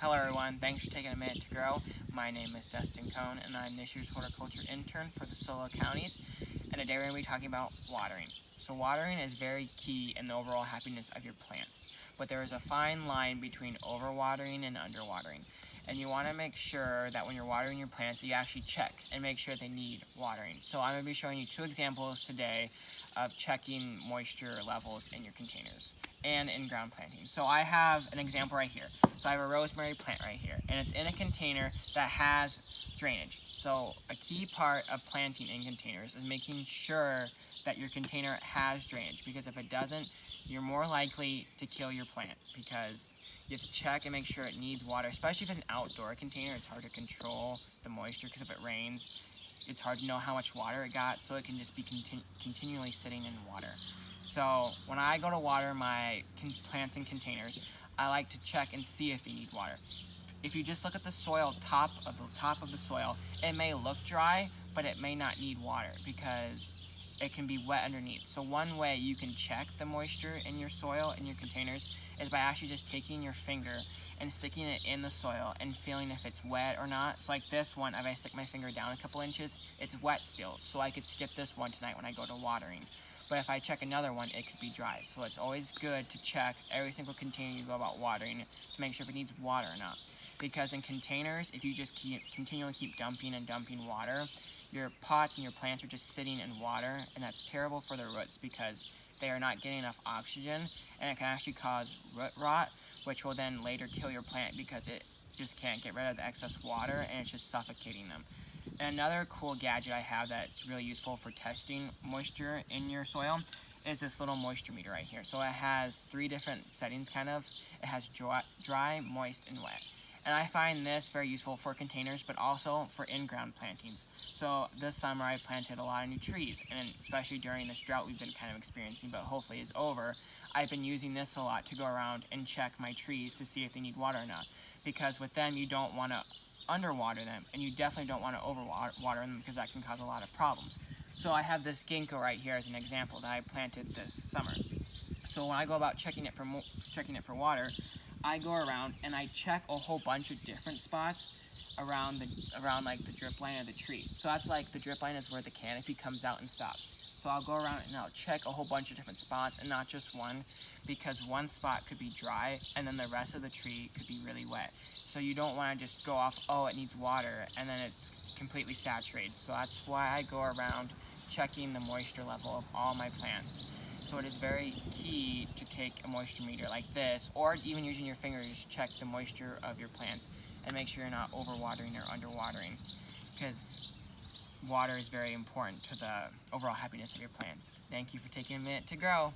Hello everyone, thanks for taking a minute to grow. My name is Dustin Cohn and I'm this year's horticulture intern for the SoLo counties, and today we're going to be talking about watering. So watering is very key in the overall happiness of your plants, but there is a fine line between overwatering and underwatering. And you want to make sure that when you're watering your plants that you actually check and make sure they need watering. So I'm going to be showing you two examples today of checking moisture levels in your containers and in ground planting. So I have an example right here. So I have a rosemary plant right here, and it's in a container that has drainage. So a key part of planting in containers is making sure that your container has drainage, because if it doesn't, you're more likely to kill your plant, because you have to check and make sure it needs water, especially if it's an outdoor container. It's hard to control the moisture because if it rains, it's hard to know how much water it got, so it can just be continually sitting in water. So when I go to water my plants in containers, I like to check and see if they need water. If you just look at the soil, top of the soil, it may look dry, but it may not need water because it can be wet underneath. So one way you can check the moisture in your soil, in your containers, is by actually just taking your finger and sticking it in the soil and feeling if it's wet or not. So like this one, if I stick my finger down a couple inches, it's wet still, so I could skip this one tonight when I go to watering. But if I check another one, it could be dry. So it's always good to check every single container you go about watering to make sure if it needs water or not. Because in containers, if you just continually keep dumping and dumping water, your pots and your plants are just sitting in water, and that's terrible for their roots because they are not getting enough oxygen, and it can actually cause root rot, which will then later kill your plant because it just can't get rid of the excess water and it's just suffocating them. And another cool gadget I have that's really useful for testing moisture in your soil is this little moisture meter right here. So it has three different settings kind of. It has dry, moist, and wet. And I find this very useful for containers, but also for in-ground plantings. So this summer I planted a lot of new trees, and especially during this drought we've been kind of experiencing, but hopefully is over, I've been using this a lot to go around and check my trees to see if they need water or not. Because with them, you don't want to underwater them, and you definitely don't want to overwater them because that can cause a lot of problems. So I have this ginkgo right here as an example that I planted this summer. So when I go about checking it for water, I go around and I check a whole bunch of different spots around like the drip line of the tree. So that's like the drip line is where the canopy comes out and stops. So I'll go around and I'll check a whole bunch of different spots and not just one, because one spot could be dry and then the rest of the tree could be really wet. So you don't want to just go off, oh, it needs water, and then it's completely saturated. So that's why I go around checking the moisture level of all my plants. So it is very key to take a moisture meter like this, or even using your fingers to check the moisture of your plants and make sure you're not overwatering or underwatering, because water is very important to the overall happiness of your plants. Thank you for taking a minute to grow.